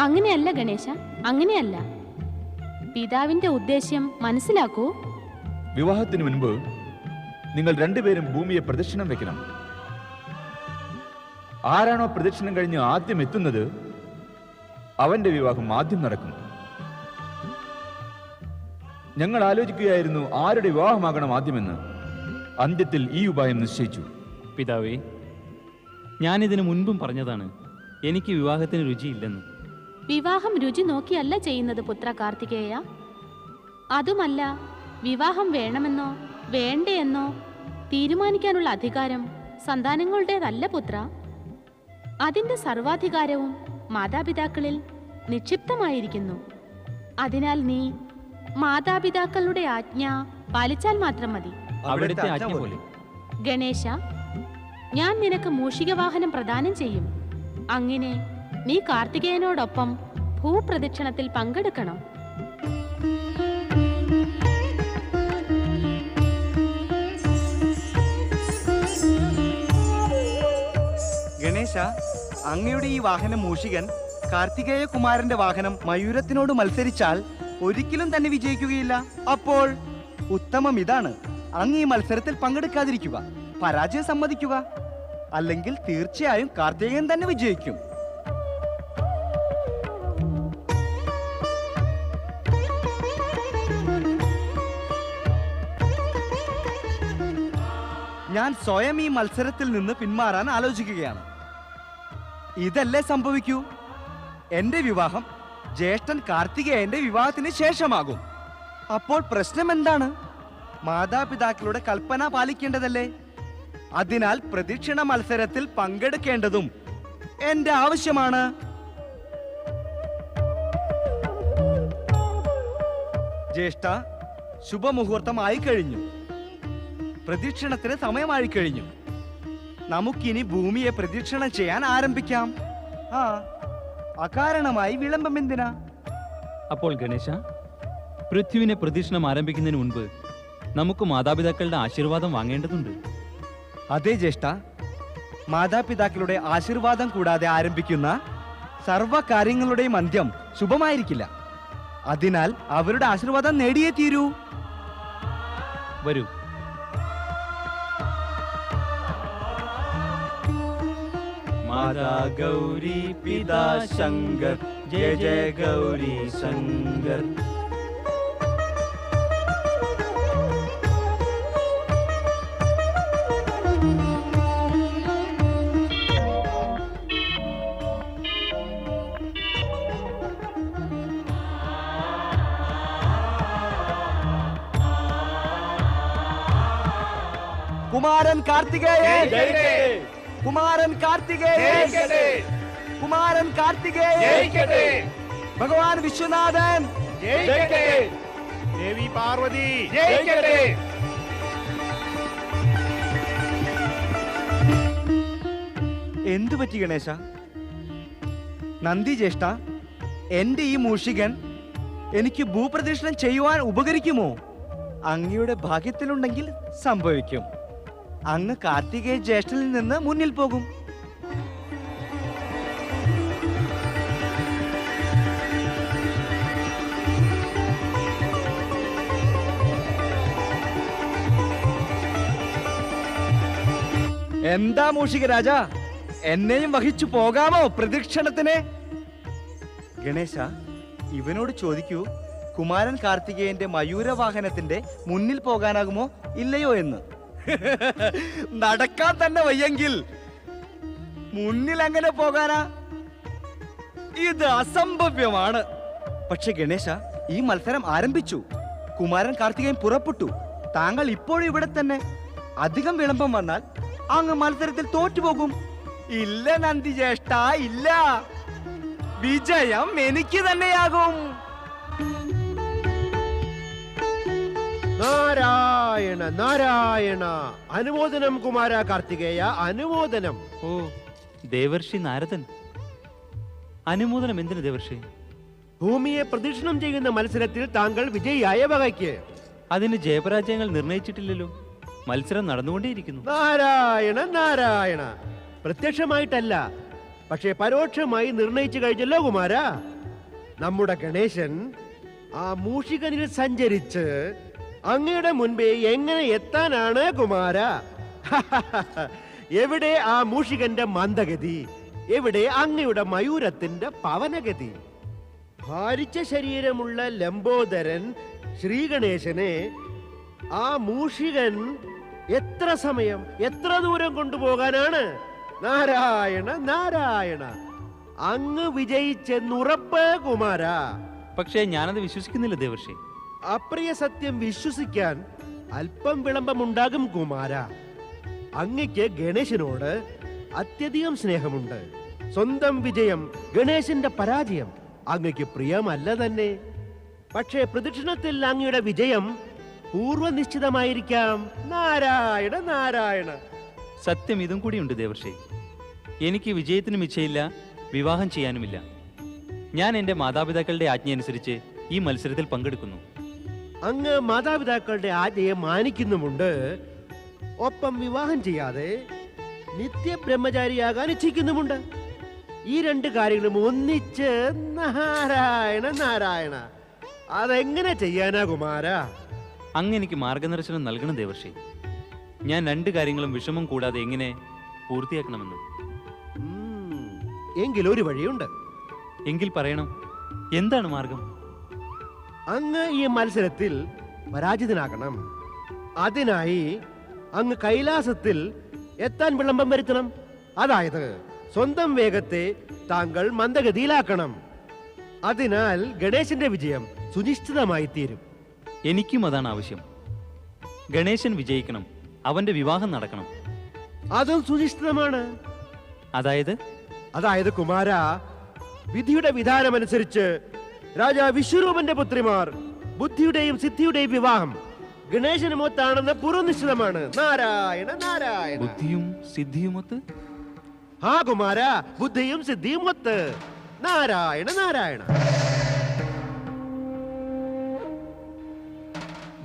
അങ്ങനെയല്ല ഗണേശ, അങ്ങനെയല്ല. പിതാവിന്റെ ഉദ്ദേശ്യം മനസ്സിലാക്കൂ. വിവാഹത്തിന് മുൻപ് നിങ്ങൾ രണ്ടുപേരും ഭൂമിയെ പ്രദക്ഷിണം വെക്കണം. ആരാണോ പ്രദക്ഷിണം കഴിഞ്ഞ് ആദ്യം എത്തുന്നത് അവന്റെ വിവാഹം ആദ്യം നടക്കും. ഞങ്ങൾ ആലോചിക്കുകയായിരുന്നു ആരുടെ വിവാഹമാകണം ആദ്യമെന്ന്. അന്ത്യത്തിൽ ഈ ഉപായം നിശ്ചയിച്ചു. പിതാവേ, ഞാനിതിനു മുൻപും പറഞ്ഞതാണ്, എനിക്ക് വിവാഹത്തിന് രുചിയില്ലെന്ന്. വിവാഹം രുചി നോക്കിയല്ല ചെയ്യുന്നത് പുത്ര കാർത്തികേയ. അതുമല്ല, വിവാഹം വേണമെന്നോ വേണ്ടയെന്നോ തീരുമാനിക്കാനുള്ള അധികാരം സന്താനങ്ങളുടേതല്ല പുത്ര. അതിന്റെ സർവാധികാരവും മാതാപിതാക്കളിൽ നിക്ഷിപ്തമായിരിക്കുന്നു. അതിനാൽ നീ മാതാപിതാക്കളുടെ ആജ്ഞ പാലിച്ചാൽ മാത്രം മതി. അവിടുത്തെ ആജ്ഞ പോലെ. ഗണേശ, ഞാൻ നിനക്ക് മൂഷികവാഹനം പ്രദാനം ചെയ്യും. അങ്ങനെ നീ കാർത്തികേയനോടൊപ്പം ഭൂപ്രദക്ഷിണത്തിൽ പങ്കെടുക്കണം. ഗണേശ, അങ്ങയുടെ ഈ വാഹനം മൂഷികൻ കാർത്തികേയ കുമാരന്റെ വാഹനം മയൂരത്തിനോട് മത്സരിച്ചാൽ ഒരിക്കലും തന്നെ വിജയിക്കുകയില്ല. അപ്പോൾ ഉത്തമം ഇതാണ്, അങ്ങ് ഈ മത്സരത്തിൽ പങ്കെടുക്കാതിരിക്കുക, പരാജയം സമ്മതിക്കുക. അല്ലെങ്കിൽ തീർച്ചയായും കാർത്തികേയൻ തന്നെ വിജയിക്കും. ഞാൻ സ്വയം ഈ മത്സരത്തിൽ നിന്ന് പിന്മാറാൻ ആലോചിക്കുകയാണ്. ഇതല്ലേ സംഭവിക്കൂ. എന്റെ വിവാഹം ജ്യേഷ്ഠൻ കാർത്തികേയന്റെ വിവാഹത്തിന് ശേഷമാകും. അപ്പോൾ പ്രശ്നം എന്താണ്? മാതാപിതാക്കളുടെ കൽപ്പന പാലിക്കേണ്ടതല്ലേ? അതിനാൽ പ്രദക്ഷിണ മത്സരത്തിൽ പങ്കെടുക്കേണ്ടതും എന്റെ ആവശ്യമാണ്. ജ്യേഷ്ഠ, ശുഭമുഹൂർത്തമായി കഴിഞ്ഞു. പ്രദക്ഷിണത്തിന് സമയമായി കഴിഞ്ഞു. നമുക്കിനി ഭൂമിയെ പ്രദക്ഷിണം ചെയ്യാൻ ആരംഭിക്കാം. അകാരണമായി വിളംബം എന്തിനാ? അപ്പോൾ ഗണേശ, പൃഥ്വിനെ പ്രദക്ഷിണം ആരംഭിക്കുന്നതിന് മുൻപ് നമുക്ക് മാതാപിതാക്കളുടെ ആശീർവാദം വാങ്ങേണ്ടതുണ്ട്. അതെ ജ്യേഷ്ഠ, മാതാപിതാക്കളുടെ ആശീർവാദം കൂടാതെ ആരംഭിക്കുന്ന സർവ കാര്യങ്ങളുടെയും അന്ത്യം ശുഭമായിരിക്കില്ല. അതിനാൽ അവരുടെ ആശീർവാദം നേടിയേ തീരൂ. വരൂ. माता गौरी पिता शंकर, जय जय गौरी शंकर. കുമാരൻ കാർത്തികേയൻ, കുമാരൻ കാർത്തികേയൻ, കുമാരൻ കാർത്തികേയൻ, ഭഗവാൻ വിശ്വനാഥൻ, ദേവി പാർവതി, എന്തു പറ്റി ഗണേശ? നന്ദി ജ്യേഷ്ഠ, എന്റെ ഈ മൂഷികൻ എനിക്ക് ഭൂപ്രദക്ഷിണം ചെയ്യുവാൻ ഉപകരിക്കുമോ? അങ്ങയുടെ ഭാഗ്യത്തിലുണ്ടെങ്കിൽ സംഭവിക്കും. അങ്ങ് കാർത്തികേയ ജ്യേഷ്ഠനിൽ നിന്ന് മുന്നിൽ പോകും. എന്താ മൂഷിക രാജ, എന്നെയും വഹിച്ചു പോകാമോ പ്രദക്ഷിണത്തിന്? ഗണേശ, ഇവനോട് ചോദിക്കൂ, കുമാരൻ കാർത്തികേയന്റെ മയൂരവാഹനത്തിന്റെ മുന്നിൽ പോകാനാകുമോ ഇല്ലയോ എന്ന്. നടക്കാൻ തന്നെ വയ്യെങ്കിൽ മുന്നിൽ എങ്ങനെ പോകാനാ? ഇത് അസംഭവ്യമാണ്. പക്ഷെ ഗണേശ, ഈ മത്സരം ആരംഭിച്ചു. കുമാരൻ കാർത്തികേയൻ പുറപ്പെട്ടു. താങ്കൾ ഇപ്പോഴും ഇവിടെ തന്നെ. അധികം വിളംബം വന്നാൽ അങ്ങ് മത്സരത്തിൽ തോറ്റുപോകും. ഇല്ല നന്ദി ജ്യേഷ്ഠ, ഇല്ല. വിജയം എനിക്ക് തന്നെയാകും. നാരായണ നാരായണ. അനുമോദനം കുമാര കാർത്തികേയ, അനുമോദനം. ഓ ദേവർഷി നാരദൻ, അനുമോദനം എന്തിന് ദേവർഷി? ഭൂമിയെ പ്രദക്ഷിണം ചെയ്യുന്ന മത്സരത്തിൽ താങ്കൾ വിജയിയായ വകയ്ക്ക്. അതിന് ജയപരാജയങ്ങൾ നിർണയിച്ചിട്ടില്ലല്ലോ, മത്സരം നടന്നുകൊണ്ടേയിരിക്കുന്നു. നാരായണ നാരായണ. പ്രത്യക്ഷമായിട്ടല്ല, പക്ഷേ പരോക്ഷമായി നിർണയിച്ചു കഴിഞ്ഞല്ലോ കുമാര. നമ്മുടെ ഗണേശൻ ആ മൂഷികനിൽ സഞ്ചരിച്ച് അങ്ങയുടെ മുൻപേ എങ്ങനെ എത്താനാണ് കുമാര? എവിടെ ആ മൂഷികന്റെ മന്ദഗതി? എവിടെ അങ്ങയുടെ മയൂരത്തിന്റെ പവനഗതി? ഭാരിച്ച ശരീരമുള്ള ലംബോദരൻ ശ്രീഗണേശനെ ആ മൂഷികൻ എത്ര സമയം, എത്ര ദൂരം കൊണ്ടുപോകാനാണ്? നാരായണ നാരായണ, അങ്ങ് വിജയിച്ചെന്നുറപ്പ് കുമാര. പക്ഷേ ഞാനത് വിശ്വസിക്കുന്നില്ല ദേവർഷി. അപ്രിയ സത്യം വിശ്വസിക്കാൻ അല്പം വിളംബമുണ്ടാകും കുമാര. അങ്ങയ്ക്ക് ഗണേശനോട് അത്യധികം സ്നേഹമുണ്ട്. സ്വന്തം വിജയം, ഗണേശന്റെ പരാജയം അങ്ങയ്ക്ക് പ്രിയമല്ല തന്നെ. പക്ഷേ പ്രദക്ഷിണത്തിൽ അങ്ങയുടെ വിജയം പൂർവ്വനിശ്ചിതമായിരിക്കാം. നാരായണ നാരായണ. സത്യം ഇതും കൂടിയുണ്ട് ദേവർഷി. എനിക്ക് വിജയത്തിനും ഇച്ഛയില്ല, വിവാഹം ചെയ്യാനുമില്ല. ഞാൻ എൻ്റെ മാതാപിതാക്കളുടെ ആജ്ഞയനുസരിച്ച് ഈ മത്സരത്തിൽ പങ്കെടുക്കുന്നു. അങ്ങ് മാതാപിതാക്കളുടെ ആജ്ഞയെ മാനിക്കുന്നുമുണ്ട്. ഒപ്പം വിവാഹം ചെയ്യാതെ നിത്യബ്രഹ്മചാരിയാകാൻ ഇച്ഛിക്കുന്നുമുണ്ട്. ഈ രണ്ട് കാര്യങ്ങളും ഒന്നിച്ച് നാരായണ നാരായണ, അതെങ്ങനെ ചെയ്യാനാ കുമാര? അങ്ങ് എനിക്ക് മാർഗനിർദ്ദേശനം നൽകണം ദേവർഷി. ഞാൻ രണ്ട് കാര്യങ്ങളും വിഷമം കൂടാതെ എങ്ങനെ പൂർത്തിയാക്കണമെന്ന്. എങ്കിൽ ഒരു വഴിയുണ്ട്. എങ്കിൽ പറയണം, എന്താണ് മാർഗം? അങ്ങ് ഈ മത്സരത്തിൽ പരാജിതനാകണം. അതിനായി അങ്ങ് കൈലാസത്തിൽ എത്താൻ വിളംബം വരുത്തണം. അതായത് സ്വന്തം വേഗത്തെ താങ്കൾ മന്ദഗതിയിലാക്കണം. അതിനാൽ ഗണേശന്റെ വിജയം സുനിശ്ചിതമായി തീരും. എനിക്കും അതാണ് ആവശ്യം. ഗണേശൻ വിജയിക്കണം, അവന്റെ വിവാഹം നടക്കണം. അതും സുനിശ്ചിതമാണ്. അതായത് കുമാര, വിധിയുടെ വിധാനമനുസരിച്ച് രാജാ വിശ്വരൂപന്റെ പുത്രിമാർ ബുദ്ധിയുടെയും സിദ്ധിയുടെയും വിവാഹം ഗണേശനുമൊത്താണെന്ന് പൂർവ്വനിശ്ചിതമാണ്. നാരായണ നാരായണ. ബുദ്ധിയും സിദ്ധിയുമൊത്ത്? ആ കുമാര, ബുദ്ധിയും സിദ്ധിയും ഒത്ത്. നാരായണ നാരായണ.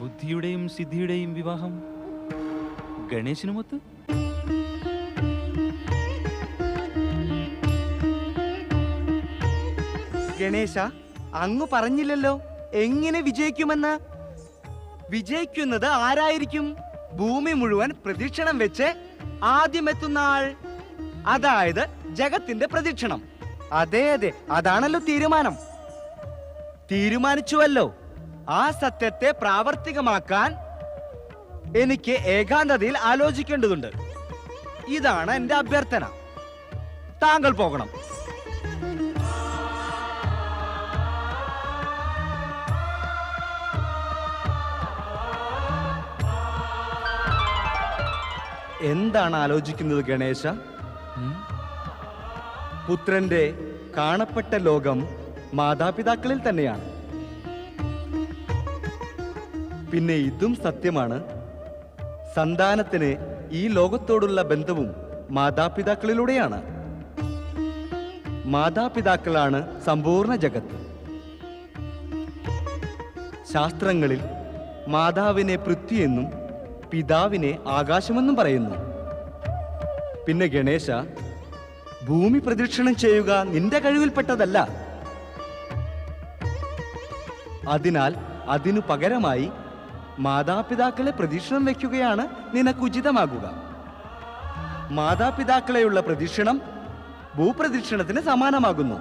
ബുദ്ധിയുടെയും സിദ്ധിയുടെയും വിവാഹം ഗണേശനുമൊത്ത്? ഗണേശ, അങ്ങ് പറഞ്ഞില്ലല്ലോ എങ്ങനെ വിജയിക്കുമെന്ന്. വിജയിക്കുന്നത് ആരായിരിക്കും? ഭൂമി മുഴുവൻ പ്രദക്ഷിണം വെച്ച് ആദ്യം എത്തുന്ന ആൾ, അതായത് ജഗത്തിന്റെ പ്രദക്ഷിണം. അതെ അതെ, അതാണല്ലോ തീരുമാനം. തീരുമാനിച്ചുവല്ലോ. ആ സത്യത്തെ പ്രാവർത്തികമാക്കാൻ എനിക്ക് ഏകാന്തതയിൽ ആലോചിക്കേണ്ടതുണ്ട്. ഇതാണ് എന്റെ അഭ്യർത്ഥന. താങ്കൾ പോകണം. എന്താണ് ആലോചിക്കുന്നത് ഗണേശ? പുത്രന്റെ കാണപ്പെട്ട ലോകം മാതാപിതാക്കളിൽ തന്നെയാണ്. പിന്നെ ഇതും സത്യമാണ്, സന്താനത്തിന് ഈ ലോകത്തോടുള്ള ബന്ധവും മാതാപിതാക്കളിലൂടെയാണ്. മാതാപിതാക്കളാണ് സമ്പൂർണ്ണ ജഗത്ത്. ശാസ്ത്രങ്ങളിൽ മാതാവിനെ പൃഥ്വിയെന്നും പിതാവിനെ ആകാശമെന്നും പറയുന്നു. പിന്നെ ഗണേശ, ഭൂമി പ്രദക്ഷിണം ചെയ്യുക നിന്റെ കഴിവിൽപ്പെട്ടതല്ല. അതിനാൽ അതിനു പകരമായി മാതാപിതാക്കളെ പ്രദക്ഷിണം വയ്ക്കുകയാണ് നിനക്ക് ഉചിതമാകുക. മാതാപിതാക്കളെയുള്ള പ്രദക്ഷിണം ഭൂപ്രദക്ഷിണത്തിന് സമാനമാകുന്നു.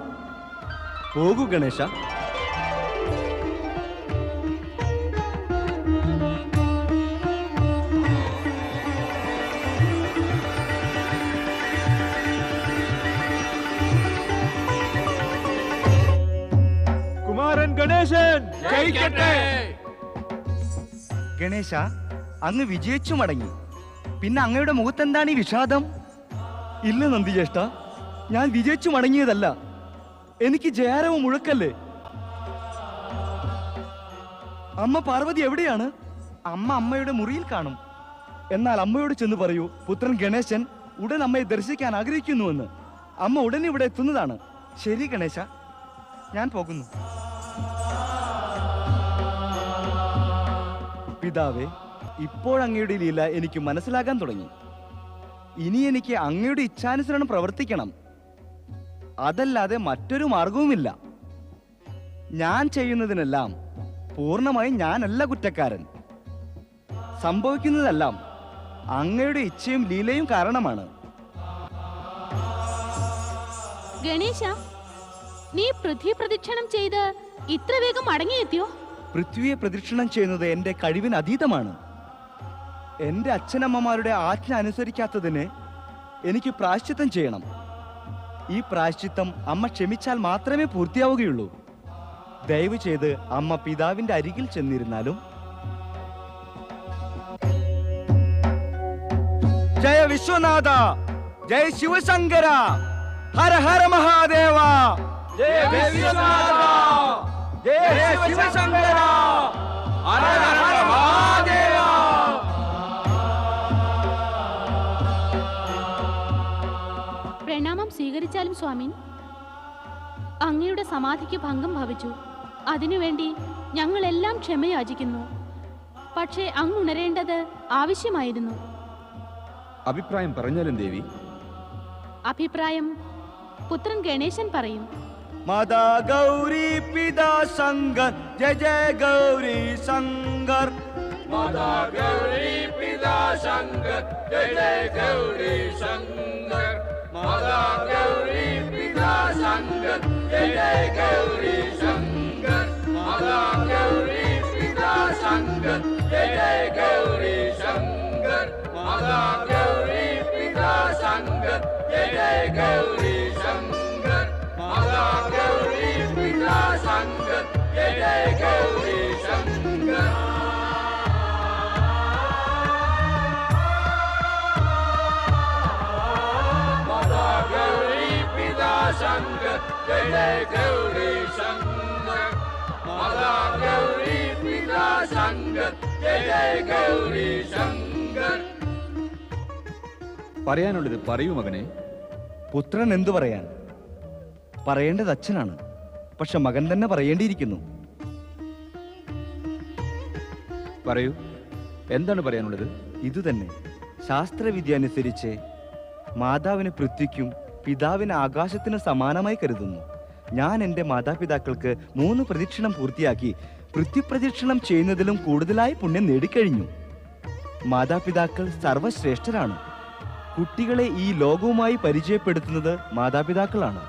പോകൂ ഗണേശ. കുമാരൻ ഗണേശൻ ജയിക്കട്ടെ. ഗണേശ, അങ്ങ് വിജയിച്ചു മടങ്ങി. പിന്നെ അങ്ങയുടെ മുഖത്തെന്താണ് ഈ വിഷാദം? ഇല്ല നന്ദിജ്യേഷ്ഠ, ഞാൻ വിജയിച്ചു മടങ്ങിയതല്ല. എനിക്ക് ജയാരവം മുഴക്കല്ലേ. അമ്മ പാർവതി എവിടെയാണ്? അമ്മയുടെ മുറിയിൽ കാണും. എന്നാൽ അമ്മയോട് ചെന്ന് പറയൂ, പുത്രൻ ഗണേശൻ ഉടൻ അമ്മയെ ദർശിക്കാൻ ആഗ്രഹിക്കുന്നുവെന്ന്. അമ്മ ഉടനെ ഇവിടെ എത്തുന്നതാണ്. ശരി ഗണേശ, ഞാൻ പോകുന്നു. പിതാവേ, ഇപ്പോഴങ്ങയുടെ ലീല എനിക്ക് മനസ്സിലാക്കാൻ തുടങ്ങി. ഇനി എനിക്ക് അങ്ങയുടെ ഇച്ഛാനുസരണം പ്രവർത്തിക്കണം. അതല്ലാതെ മറ്റൊരു മാർഗവുമില്ല. ഞാൻ ചെയ്യുന്നതിനെല്ലാം പൂർണ്ണമായും ഞാനല്ല കുറ്റക്കാരൻ. സംഭവിക്കുന്നതെല്ലാം അങ്ങയുടെ ഇച്ഛയും ലീലയും കാരണമാണ്. ഗണേശ, നീ പൃഥ്വി പ്രദക്ഷിണം ചെയ്ത് ഇത്ര വേഗം മടങ്ങിയെത്തിയോ? പൃഥ്വിയെ പ്രദക്ഷിണം ചെയ്യുന്നത് എന്റെ കഴിവിന് അതീതമാണ്. എന്റെ അച്ഛനമ്മമാരുടെ ആജ്ഞ അനുസരിക്കാത്തതിന് എനിക്ക് പ്രായശ്ചിത്തം ചെയ്യണം. ഈ പ്രായശ്ചിത്തം അമ്മ ക്ഷമിച്ചാൽ മാത്രമേ പൂർത്തിയാവുകയുള്ളൂ. ദയവ് ചെയ്ത് അമ്മ പിതാവിന്റെ അരികിൽ ചെന്നിരുന്നാലും. ജയ വിശ്വനാഥ, ജയ ശിവശങ്കര, ഹര ഹര മഹാദേവ. ജയ വിശ്വനാഥ, ജയ ശിവശങ്കര, ഹര ഹര മഹാദേവ. പ്രണാമം സ്വീകരിച്ചാലും സ്വാമി. അങ്ങയുടെ സമാധിക്ക് ഭംഗം ഭവിച്ചു. അതിനുവേണ്ടി ഞങ്ങളെല്ലാം ക്ഷമയാചിക്കുന്നു. പക്ഷേ അങ്ങ് ഉണരേണ്ടത് ആവശ്യമായിരുന്നു. അഭിപ്രായം പറഞ്ഞാലും ദേവി. അഭിപ്രായം പുത്രൻ ഗണേശൻ പറയും. മാതാ ഗൗരി പിതാ ശങ്കർ, ജയ ജയ ഗൗരി ശങ്കർ. മാതാ ഗൗരി പിതാ ശങ്കർ, ജയ ജയ ഗൗരി ശങ്കർ. മാതാ ഗൗരി പിതാ ശങ്കർ, ജയ ജയ ഗൗരി ശങ്കർ. മാതാ ഗൗരി പിതാ ശങ്കർ, ജയ ജയ ഗൗരി ശങ്കർ. മാതാ ഗൗരി പിതാ ശങ്കർ, ജയ ജയ ഗൗരി ശങ്കർ. മാതാ ഗൗരി പിതാ ശങ്കർ, ജയ ജയ ഗൗരി ശങ്കർ. മാതാ ഗൗരി പിതാ ശങ്കർ, ജയ ജയ ഗൗരി ശങ്കർ. മാതാ ഗൗരി പിതാ ശങ്കർ, ജയ ജയ ഗൗരി ശങ്കർ. പറയാനുള്ളത് പറയൂ മകനെ. പുത്രൻ എന്തു പറയാൻ? പറയേണ്ടത് അച്ഛനാണ്. പക്ഷെ മകൻ തന്നെ പറയേണ്ടിയിരിക്കുന്നു. പറയൂ, എന്താണ് പറയാനുള്ളത്? ഇതുതന്നെ. ശാസ്ത്രവിദ്യ അനുസരിച്ച് മാതാവിന് പൃഥ്വിക്കും പിതാവിന് ആകാശത്തിന് സമാനമായി കരുതുന്നു. ഞാൻ എൻ്റെ മാതാപിതാക്കൾക്ക് 3 പ്രദക്ഷിണം പൂർത്തിയാക്കി പൃഥ്വി പ്രദക്ഷിണം ചെയ്യുന്നതിലും കൂടുതലായി പുണ്യം നേടിക്കഴിഞ്ഞു. മാതാപിതാക്കൾ സർവശ്രേഷ്ഠരാണ്. കുട്ടികളെ ഈ ലോകവുമായി പരിചയപ്പെടുത്തുന്നത് മാതാപിതാക്കളാണ്.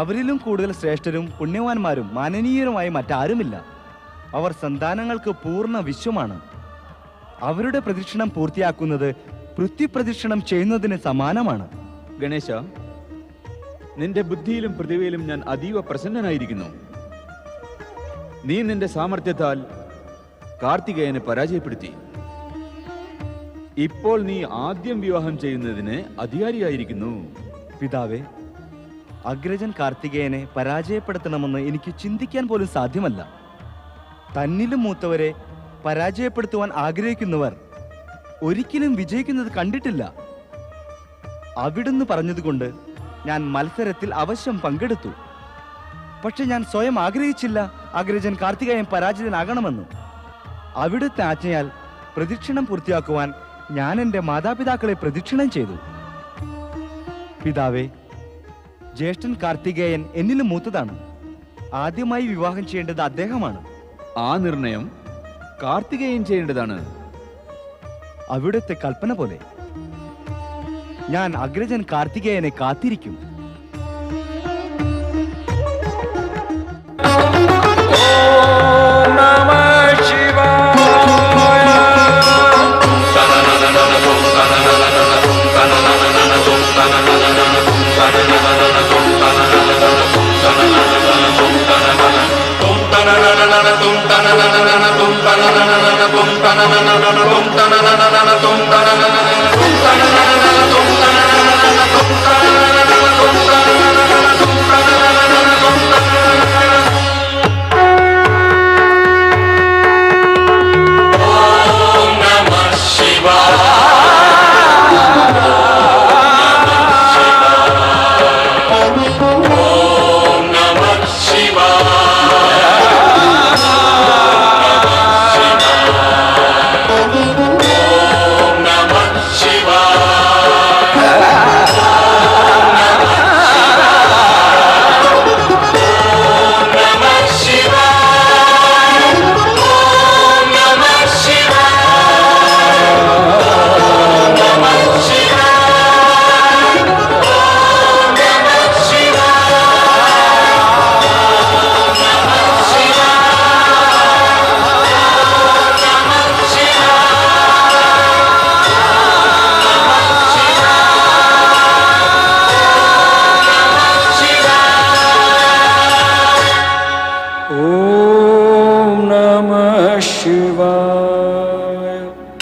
അവരിലും കൂടുതൽ ശ്രേഷ്ഠരും പുണ്യവാന്മാരും മാനനീയരുമായി മറ്റാരുമില്ല. അവർ സന്താനങ്ങൾക്ക് പൂർണ്ണ വിശ്വമാണ്. അവരുടെ പ്രദക്ഷിണം പൂർത്തിയാക്കുന്നത് പൃഥ്വി പ്രദക്ഷിണം ചെയ്യുന്നതിന് സമാനമാണ്. ഗണേശ, നിന്റെ ബുദ്ധിയിലും പ്രതിഭയിലും ഞാൻ അതീവ പ്രസന്നനായിരിക്കുന്നു. നീ നിന്റെ സാമർഥ്യത്താൽ കാർത്തികേയനെ പരാജയപ്പെടുത്തി. ഇപ്പോൾ നീ ആദ്യം വിവാഹം ചെയ്യുന്നതിന് അധികാരിയായിരിക്കുന്നു. പിതാവേ, അഗ്രജൻ കാർത്തികേയനെ പരാജയപ്പെടുത്തണമെന്ന് എനിക്ക് ചിന്തിക്കാൻ പോലും സാധ്യമല്ല. തന്നിലും മൂത്തവരെ പരാജയപ്പെടുത്തുവാൻ ആഗ്രഹിക്കുന്നവർ ഒരിക്കലും വിജയിക്കുന്നത് കണ്ടിട്ടില്ല. അവിടുന്ന് പറഞ്ഞതുകൊണ്ട് ഞാൻ മത്സരത്തിൽ അവശ്യം പങ്കെടുത്തു. പക്ഷെ ഞാൻ സ്വയം ആഗ്രഹിച്ചില്ല അഗ്രജൻ കാർത്തികേയൻ പരാജിതനാകണമെന്ന്. അവിടുത്തെ ആജ്ഞയാൽ പ്രദക്ഷിണം പൂർത്തിയാക്കുവാൻ ഞാൻ എൻ്റെ മാതാപിതാക്കളെ പ്രദക്ഷിണം ചെയ്തു. പിതാവേ, ജ്യേഷ്ഠൻ കാർത്തികേയൻ എന്നിലും മൂത്തതാണ്. ആദ്യമായി വിവാഹം ചെയ്യേണ്ടത് അദ്ദേഹമാണ്. ആ നിർണയം കാർത്തികേയൻ ചെയ്യേണ്ടതാണ്. അവിടുത്തെ കൽപ്പന പോലെ ഞാൻ അഗ്രജൻ കാർത്തികേയനെ കാത്തിരിക്കും. tum